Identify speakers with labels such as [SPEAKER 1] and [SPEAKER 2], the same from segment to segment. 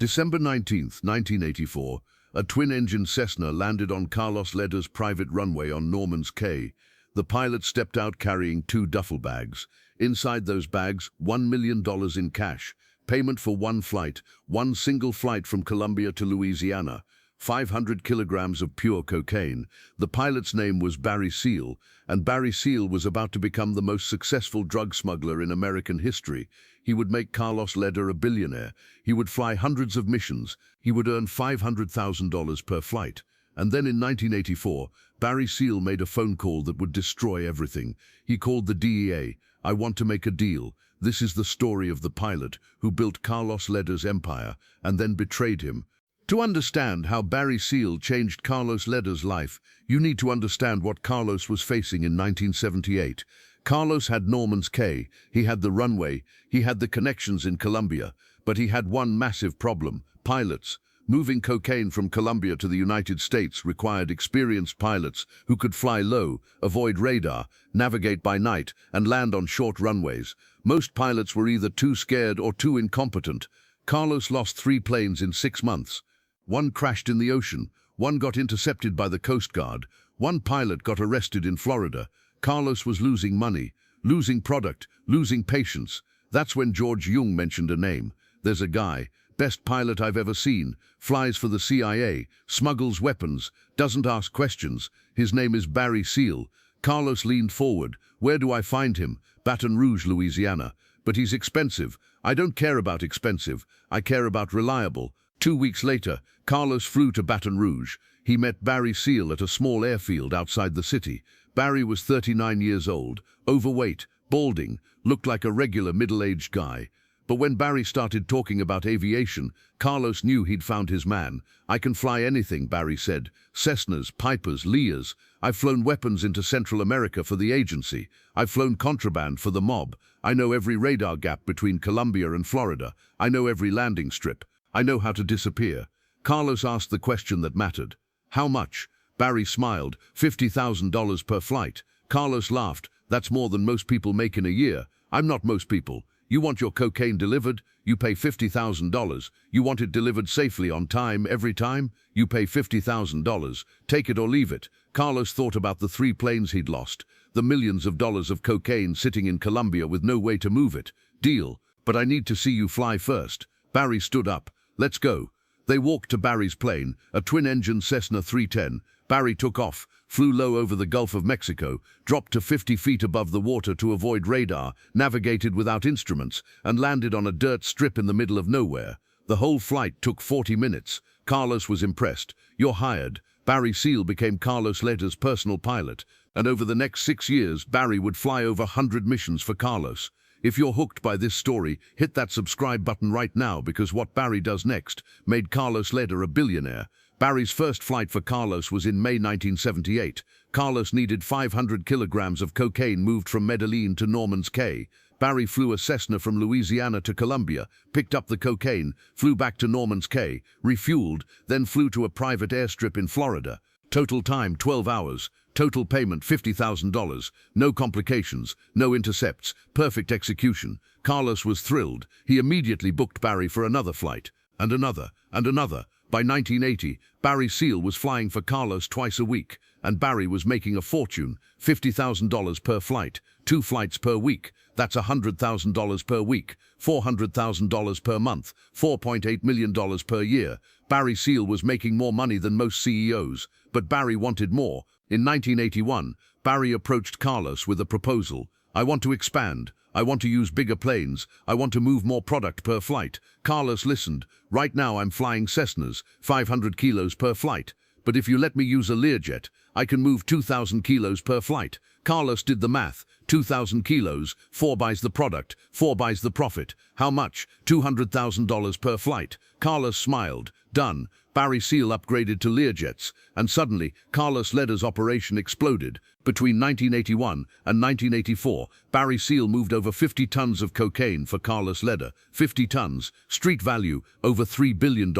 [SPEAKER 1] December 19, 1984, a twin-engine Cessna landed on Carlos Lehder's private runway on Norman's Cay. The pilot stepped out carrying 2 duffel bags. Inside those bags, $1 million in cash, payment for one single flight from Colombia to Louisiana, 500 kilograms of pure cocaine. The pilot's name was Barry Seal, and Barry Seal was about to become the most successful drug smuggler in American history. He would make Carlos Lehder a billionaire. He would fly hundreds of missions. He would earn $500,000 per flight. And then in 1984, Barry Seal made a phone call that would destroy everything. He called the DEA. "I want to make a deal." This is the story of the pilot who built Carlos Lehder's empire and then betrayed him. To understand how Barry Seal changed Carlos Lehder's life, you need to understand what Carlos was facing in 1978. Carlos had Norman's Cay, he had the runway, he had the connections in Colombia, but he had one massive problem: pilots. Moving cocaine from Colombia to the United States required experienced pilots who could fly low, avoid radar, navigate by night, and land on short runways. Most pilots were either too scared or too incompetent. Carlos lost 3 planes in 6 months. 1 crashed in the ocean, 1 got intercepted by the Coast Guard, 1 pilot got arrested in Florida. Carlos was losing money, losing product, losing patience. That's when George Jung mentioned a name. There's a guy, best pilot I've ever seen, flies for the CIA, smuggles weapons, doesn't ask questions. His name is Barry Seal. Carlos leaned forward. "Where do I find him?" "Baton Rouge, Louisiana." "But he's expensive." "I don't care about expensive. I care about reliable." 2 weeks later, Carlos flew to Baton Rouge. He met Barry Seal at a small airfield outside the city. Barry was 39 years old, overweight, balding, looked like a regular middle-aged guy. But when Barry started talking about aviation, Carlos knew he'd found his man. "I can fly anything," Barry said. "Cessnas, Pipers, Lears. I've flown weapons into Central America for the agency. I've flown contraband for the mob. I know every radar gap between Colombia and Florida. I know every landing strip. I know how to disappear." Carlos asked the question that mattered. "How much?" Barry smiled. $50,000 per flight. Carlos laughed. "That's more than most people make in a year." "I'm not most people. You want your cocaine delivered? You pay $50,000. You want it delivered safely on time every time? You pay $50,000. Take it or leave it." Carlos thought about the 3 planes he'd lost, the millions of dollars of cocaine sitting in Colombia with no way to move it. "Deal, but I need to see you fly first." Barry stood up. "Let's go." They walked to Barry's plane, a twin-engine Cessna 310. Barry took off, flew low over the Gulf of Mexico, dropped to 50 feet above the water to avoid radar, navigated without instruments, and landed on a dirt strip in the middle of nowhere. The whole flight took 40 minutes. Carlos was impressed. "You're hired." Barry Seal became Carlos Lehder's personal pilot, and over the next 6 years, Barry would fly over 100 missions for Carlos. If you're hooked by this story, hit that subscribe button right now, because what Barry does next made Carlos Lehder a billionaire. Barry's first flight for Carlos was in May 1978. Carlos needed 500 kilograms of cocaine moved from Medellín to Norman's Cay. Barry flew a Cessna from Louisiana to Colombia, picked up the cocaine, flew back to Norman's Cay, refueled, then flew to a private airstrip in Florida. Total time 12 hours. Total payment $50,000. No complications, no intercepts, perfect execution. Carlos was thrilled. He immediately booked Barry for another flight, and another, and another. By 1980, Barry Seal was flying for Carlos twice a week, and Barry was making a fortune, $50,000 per flight, 2 flights per week. That's $100,000 per week, $400,000 per month, $4.8 million per year. Barry Seal was making more money than most CEOs, but Barry wanted more. In 1981, Barry approached Carlos with a proposal. "I want to expand. I want to use bigger planes. I want to move more product per flight." Carlos listened. "Right now I'm flying Cessnas, 500 kilos per flight. But if you let me use a Learjet, I can move 2,000 kilos per flight." Carlos did the math. 2,000 kilos, 4 buys the product, 4 buys the profit. How much? $200,000 per flight. Carlos smiled. Done. Barry Seal upgraded to Learjets, and suddenly Carlos Lehder's operation exploded. Between 1981 and 1984, Barry Seal moved over 50 tons of cocaine for Carlos Lehder. 50 tons, street value over $3 billion.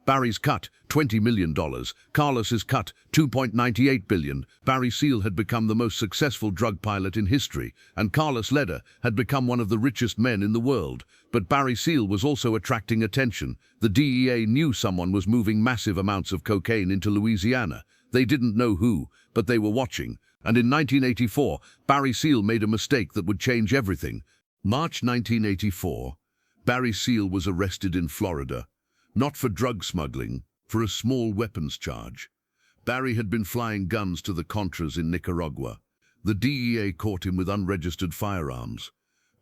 [SPEAKER 1] Barry's cut, $20 million. Carlos's cut, $2.98 billion. Barry Seal had become the most successful drug pilot in history, and Carlos Lehder had become one of the richest men in the world. But Barry Seal was also attracting attention. The DEA knew someone was moving massive amounts of cocaine into Louisiana. They didn't know who, but they were watching. And in 1984, Barry Seal made a mistake that would change everything. March 1984, Barry Seal was arrested in Florida, not for drug smuggling, for a small weapons charge. Barry had been flying guns to the Contras in Nicaragua. The DEA caught him with unregistered firearms.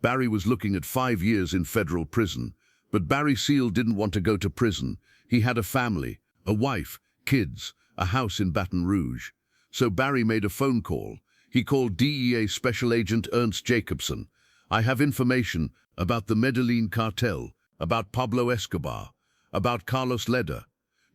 [SPEAKER 1] Barry was looking at 5 years in federal prison, but Barry Seal didn't want to go to prison. He had a family, a wife, kids, a house in Baton Rouge. So Barry made a phone call. He called DEA Special Agent Ernst Jacobson. "I have information about the Medellín Cartel, about Pablo Escobar, about Carlos Lehder."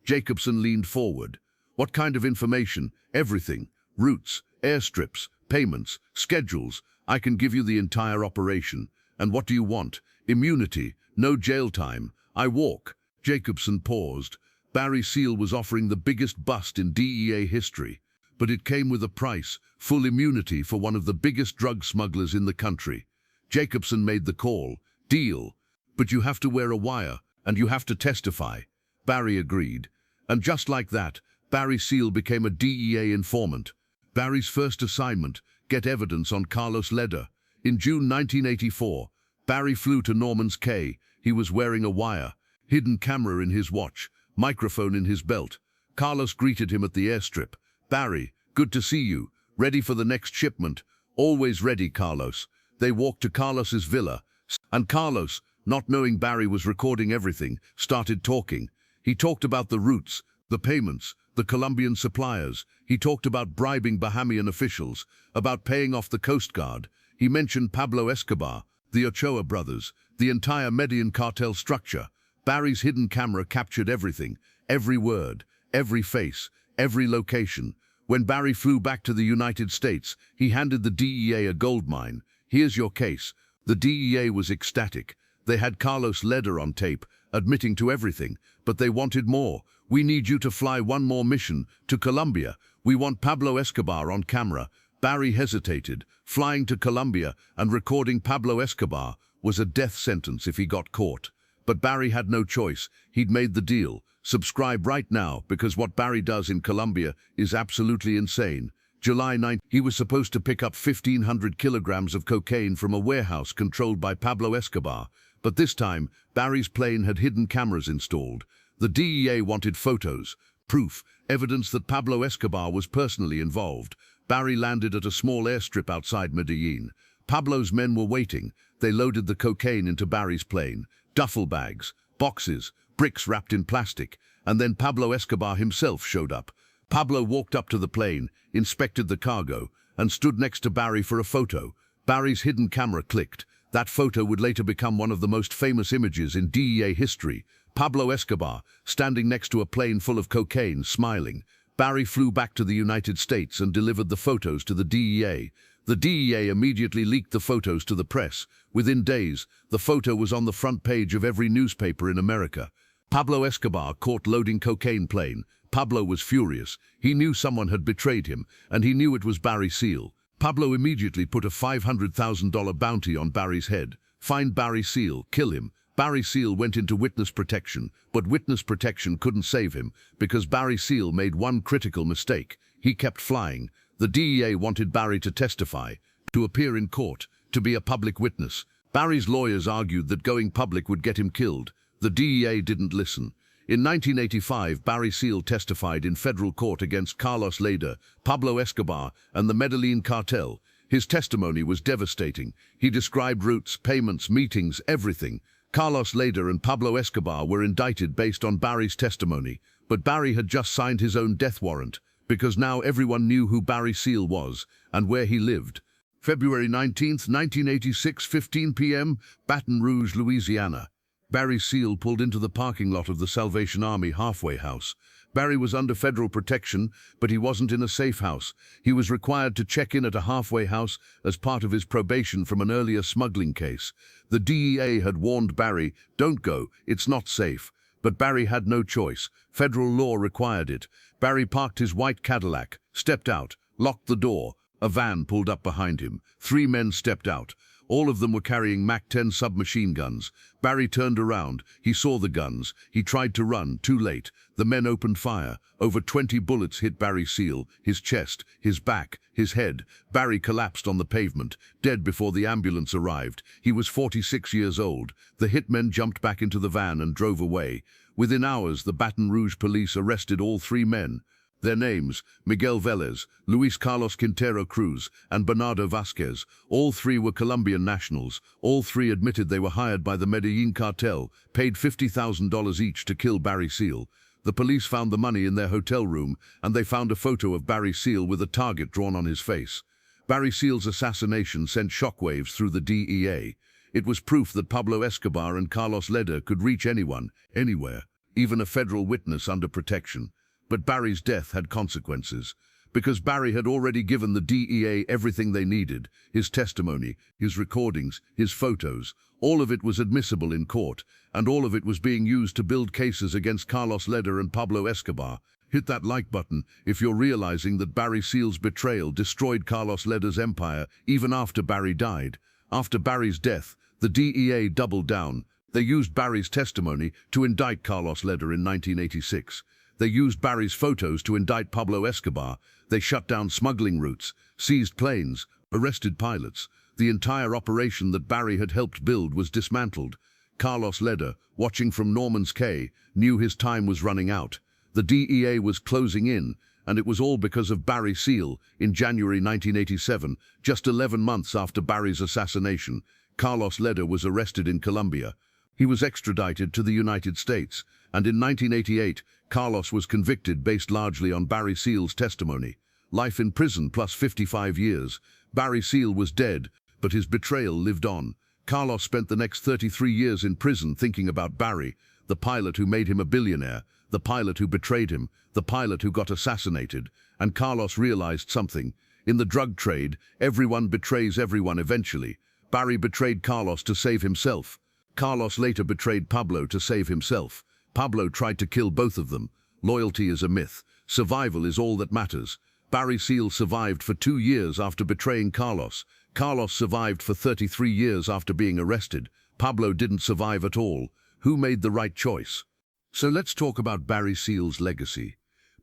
[SPEAKER 1] Jacobson leaned forward. "What kind of information?" "Everything. Routes, airstrips, payments, schedules. I can give you the entire operation. And what do you want?" "Immunity, no jail time. I walk." Jacobson paused. Barry Seal was offering the biggest bust in DEA history. But it came with a price, full immunity for one of the biggest drug smugglers in the country. Jacobson made the call. "Deal. But you have to wear a wire, and you have to testify." Barry agreed. And just like that, Barry Seal became a DEA informant. Barry's first assignment, get evidence on Carlos Lehder. In June 1984, Barry flew to Norman's Cay. He was wearing a wire, hidden camera in his watch, microphone in his belt. Carlos greeted him at the airstrip. "Barry, good to see you. Ready for the next shipment?" "Always ready, Carlos." They walked to Carlos's villa, and Carlos, not knowing Barry was recording everything, started talking. He talked about the routes, the payments, the Colombian suppliers. He talked about bribing Bahamian officials, about paying off the Coast Guard. He mentioned Pablo Escobar, the Ochoa brothers, the entire Medellín Cartel structure. Barry's hidden camera captured everything, every word, every face, every location. When Barry flew back to the United States, he handed the DEA a gold mine. "Here's your case." The DEA was ecstatic. They had Carlos Lehder on tape, admitting to everything, but they wanted more. "We need you to fly one more mission, to Colombia. We want Pablo Escobar on camera." Barry hesitated. Flying to Colombia and recording Pablo Escobar was a death sentence if he got caught. But Barry had no choice. He'd made the deal. Subscribe right now, because what Barry does in Colombia is absolutely insane. July 9th, he was supposed to pick up 1,500 kilograms of cocaine from a warehouse controlled by Pablo Escobar. But this time, Barry's plane had hidden cameras installed. The DEA wanted photos, proof, evidence that Pablo Escobar was personally involved. Barry landed at a small airstrip outside Medellín. Pablo's men were waiting. They loaded the cocaine into Barry's plane. Duffel bags, boxes, bricks wrapped in plastic. And then Pablo Escobar himself showed up. Pablo walked up to the plane, inspected the cargo, and stood next to Barry for a photo. Barry's hidden camera clicked. That photo would later become one of the most famous images in DEA history. Pablo Escobar, standing next to a plane full of cocaine, smiling. Barry flew back to the United States and delivered the photos to the DEA. The DEA immediately leaked the photos to the press. Within days, the photo was on the front page of every newspaper in America. Pablo Escobar caught loading cocaine plane. Pablo was furious. He knew someone had betrayed him, and he knew it was Barry Seal. Pablo immediately put a $500,000 bounty on Barry's head. "Find Barry Seal, kill him." Barry Seal went into witness protection, but witness protection couldn't save him because Barry Seal made one critical mistake. He kept flying. The DEA wanted Barry to testify, to appear in court, to be a public witness. Barry's lawyers argued that going public would get him killed. The DEA didn't listen. In 1985, Barry Seal testified in federal court against Carlos Lehder, Pablo Escobar, and the Medellín Cartel. His testimony was devastating. He described routes, payments, meetings, everything. Carlos Lehder and Pablo Escobar were indicted based on Barry's testimony, but Barry had just signed his own death warrant, because now everyone knew who Barry Seal was and where he lived. February 19th, 1986, 15 p.m., Baton Rouge, Louisiana. Barry Seal pulled into the parking lot of the Salvation Army halfway house. Barry was under federal protection, but he wasn't in a safe house. He was required to check in at a halfway house as part of his probation from an earlier smuggling case. The DEA had warned Barry, "Don't go, it's not safe." But Barry had no choice. Federal law required it. Barry parked his white Cadillac, stepped out, locked the door. A van pulled up behind him. 3 men stepped out. All of them were carrying MAC-10 submachine guns. Barry turned around. He saw the guns. He tried to run. Too late. The men opened fire. Over 20 bullets hit Barry Seal, his chest, his back, his head. Barry collapsed on the pavement, dead before the ambulance arrived. He was 46 years old. The hitmen jumped back into the van and drove away. Within hours, the Baton Rouge police arrested all 3 men. Their names, Miguel Velez, Luis Carlos Quintero Cruz, and Bernardo Vasquez. All 3 were Colombian nationals. All 3 admitted they were hired by the Medellín Cartel, paid $50,000 each to kill Barry Seal. The police found the money in their hotel room, and they found a photo of Barry Seal with a target drawn on his face. Barry Seal's assassination sent shockwaves through the DEA. It was proof that Pablo Escobar and Carlos Lehder could reach anyone, anywhere, even a federal witness under protection. But Barry's death had consequences, because Barry had already given the DEA everything they needed, his testimony, his recordings, his photos. All of it was admissible in court, and all of it was being used to build cases against Carlos Lehder and Pablo Escobar. Hit that like button if you're realizing that Barry Seal's betrayal destroyed Carlos Lehder's empire even after Barry died. After Barry's death, the DEA doubled down. They used Barry's testimony to indict Carlos Lehder in 1986. They used Barry's photos to indict Pablo Escobar. They shut down smuggling routes, seized planes, arrested pilots. The entire operation that Barry had helped build was dismantled. Carlos Lehder, watching from Norman's Cay, knew his time was running out. The DEA was closing in, and it was all because of Barry Seal. In January 1987, just 11 months after Barry's assassination, Carlos Lehder was arrested in Colombia. He was extradited to the United States, and in 1988, Carlos was convicted based largely on Barry Seal's testimony. Life in prison plus 55 years. Barry Seal was dead, but his betrayal lived on. Carlos spent the next 33 years in prison thinking about Barry, the pilot who made him a billionaire, the pilot who betrayed him, the pilot who got assassinated. And Carlos realized something. In the drug trade, everyone betrays everyone eventually. Barry betrayed Carlos to save himself. Carlos later betrayed Pablo to save himself. Pablo tried to kill both of them. Loyalty is a myth. Survival is all that matters. Barry Seal survived for 2 years after betraying Carlos. Carlos survived for 33 years after being arrested. Pablo didn't survive at all. Who made the right choice? So let's talk about Barry Seal's legacy.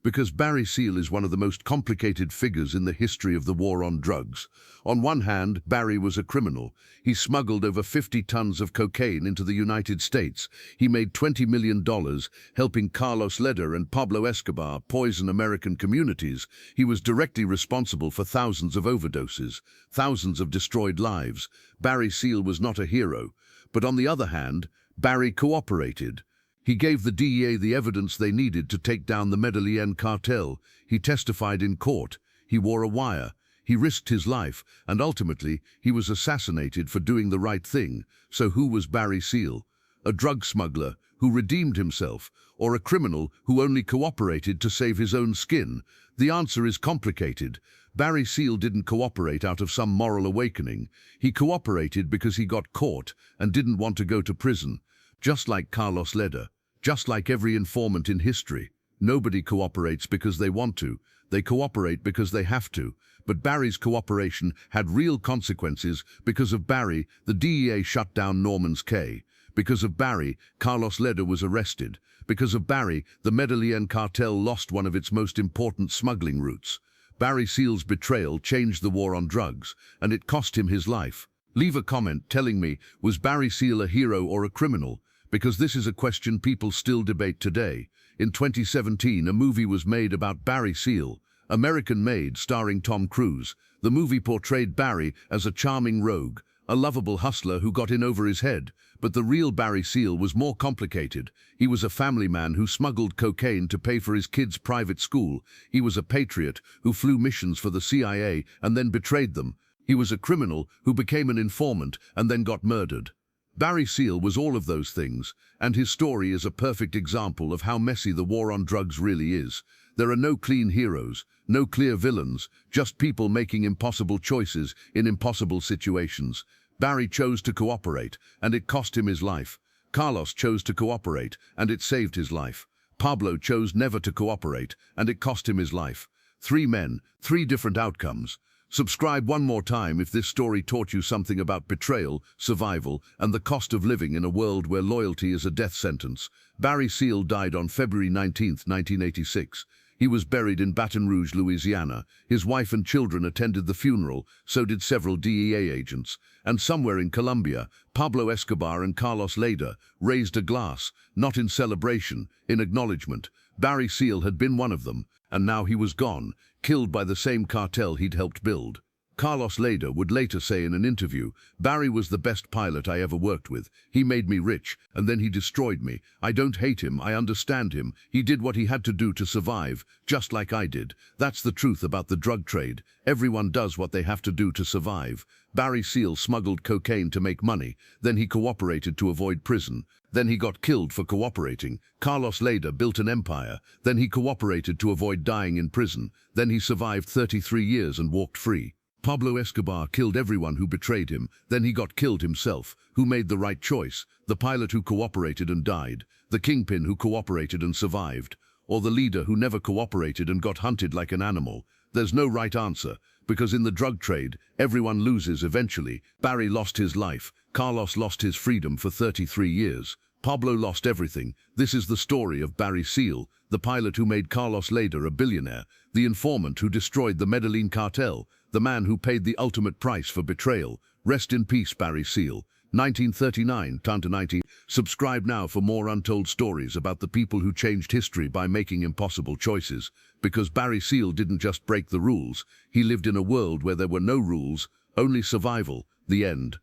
[SPEAKER 1] Because Barry Seal is one of the most complicated figures in the history of the war on drugs. On one hand, Barry was a criminal. He smuggled over 50 tons of cocaine into the United States. He made $20 million helping Carlos Lehder and Pablo Escobar poison American communities. He was directly responsible for thousands of overdoses, thousands of destroyed lives. Barry Seal was not a hero. But on the other hand, Barry cooperated. He gave the DEA the evidence they needed to take down the Medellín Cartel. He testified in court. He wore a wire. He risked his life, and ultimately, he was assassinated for doing the right thing. So who was Barry Seal? A drug smuggler who redeemed himself, or a criminal who only cooperated to save his own skin? The answer is complicated. Barry Seal didn't cooperate out of some moral awakening. He cooperated because he got caught and didn't want to go to prison. Just like Carlos Lehder, just like every informant in history. Nobody cooperates because they want to. They cooperate because they have to. But Barry's cooperation had real consequences. Because of Barry, the DEA shut down Norman's Cay. Because of Barry, Carlos Lehder was arrested. Because of Barry, the Medellín Cartel lost one of its most important smuggling routes. Barry Seal's betrayal changed the war on drugs, and it cost him his life. Leave a comment telling me, was Barry Seal a hero or a criminal? Because this is a question people still debate today. In 2017, a movie was made about Barry Seal, American-made, starring Tom Cruise. The movie portrayed Barry as a charming rogue, a lovable hustler who got in over his head. But the real Barry Seal was more complicated. He was a family man who smuggled cocaine to pay for his kids' private school. He was a patriot who flew missions for the CIA and then betrayed them. He was a criminal who became an informant and then got murdered. Barry Seal was all of those things, and his story is a perfect example of how messy the war on drugs really is. There are no clean heroes, no clear villains, just people making impossible choices in impossible situations. Barry chose to cooperate, and it cost him his life. Carlos chose to cooperate, and it saved his life. Pablo chose never to cooperate, and it cost him his life. 3 men, 3 different outcomes. Subscribe one more time if this story taught you something about betrayal, survival, and the cost of living in a world where loyalty is a death sentence. Barry Seal died on February 19, 1986. He was buried in Baton Rouge, Louisiana. His wife and children attended the funeral, so did several DEA agents. And somewhere in Colombia, Pablo Escobar and Carlos Lehder raised a glass, not in celebration, in acknowledgement. Barry Seal had been one of them, and now he was gone, killed by the same cartel he'd helped build. Carlos Lehder would later say in an interview, "Barry was the best pilot I ever worked with. He made me rich, and then he destroyed me. I don't hate him, I understand him. He did what he had to do to survive, just like I did. That's the truth about the drug trade. Everyone does what they have to do to survive." Barry Seal smuggled cocaine to make money, then he cooperated to avoid prison. Then he got killed for cooperating. Carlos Lehder built an empire, then he cooperated to avoid dying in prison. Then he survived 33 years and walked free. Pablo Escobar killed everyone who betrayed him, then he got killed himself. Who made the right choice? The pilot who cooperated and died, the kingpin who cooperated and survived, or the leader who never cooperated and got hunted like an animal? There's no right answer, because in the drug trade, everyone loses eventually. Barry lost his life, Carlos lost his freedom for 33 years. Pablo lost everything. This is the story of Barry Seal, the pilot who made Carlos Lehder a billionaire, the informant who destroyed the Medellín Cartel, the man who paid the ultimate price for betrayal. Rest in peace, Barry Seal. 1939, down to 90. Subscribe now for more untold stories about the people who changed history by making impossible choices. Because Barry Seal didn't just break the rules, he lived in a world where there were no rules, only survival. The end.